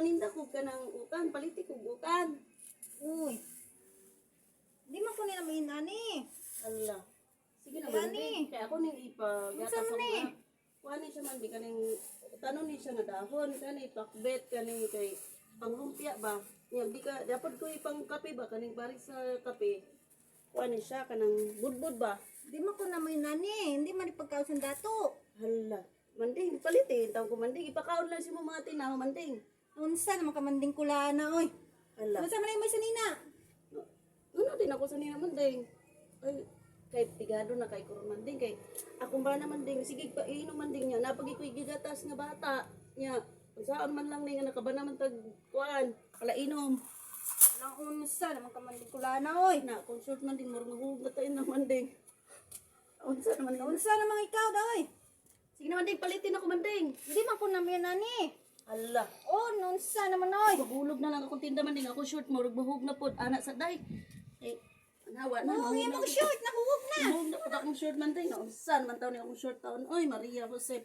paninda ko ka ng ukan, paliti ko ukan. Uy. Di man ko nila may nani. Hala. Sige na, Kaya mandi. Kaya ako ning ipagatas Unsa ako man na. Kuha ni siya man, di ka ning, tanong ni siya nga dahon, kani pakbet, kani kay panglumpia ba. Yan, di ka, dapat ko ipang kape ba, kaning bari sa kape. Kuha ni siya, kanang budbud ba. Di man ko na may nani. Hindi man ipagkausan dato. Hala. Manding, palitin. Tawag ko manding. Ipakaon lang si mo mga tinaw, manding. Unsa naman ka manding kulana oy. Hala. Unsa man may sanina? Ano din ako sa nina manding. Ay, kay tigado na kay kuron manding. Kay akong ba na manding. Sige, painom manding niya. Napagi ko'y gigatas nga bata. Niya. Kung saan man lang niya nakaba naman tag kuan. Palainom. Nang unsa naman ka manding kulana oy. Na, consult manding. Murang mahugot tayo na manding. Unsa naman na. Unsa naman ikaw daw oy. Sige na manding, palitin ako manding. Hindi man ko na may nani. Hala. Oh, unsa naman oy. Mahulog na lang akong tinda manding. Ako short mo. Mahulog na po. Anak sa day. Eh, anawa na. Oh, mahulog yung na. mga short nahuhog na. Mahulog na po akong short man tayo. Saan man taon akong short taon. Oy, Maria Josep.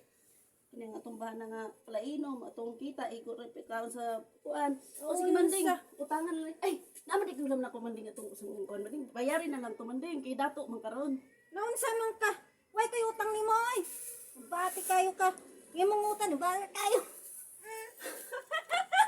Kini nga atong bahan nga palainom. Atong kita. Iko repikaon sa kuan. O sige manding. Utangan lang. Ay, naman di kulam na ako manding atong usang kuan. Manding, bayarin na lang to manding. Kay dato man karon. Naunsa man ka? Way kayo utang ni mo oy. Bati kayo ka. Yung mga utang, bati kayo.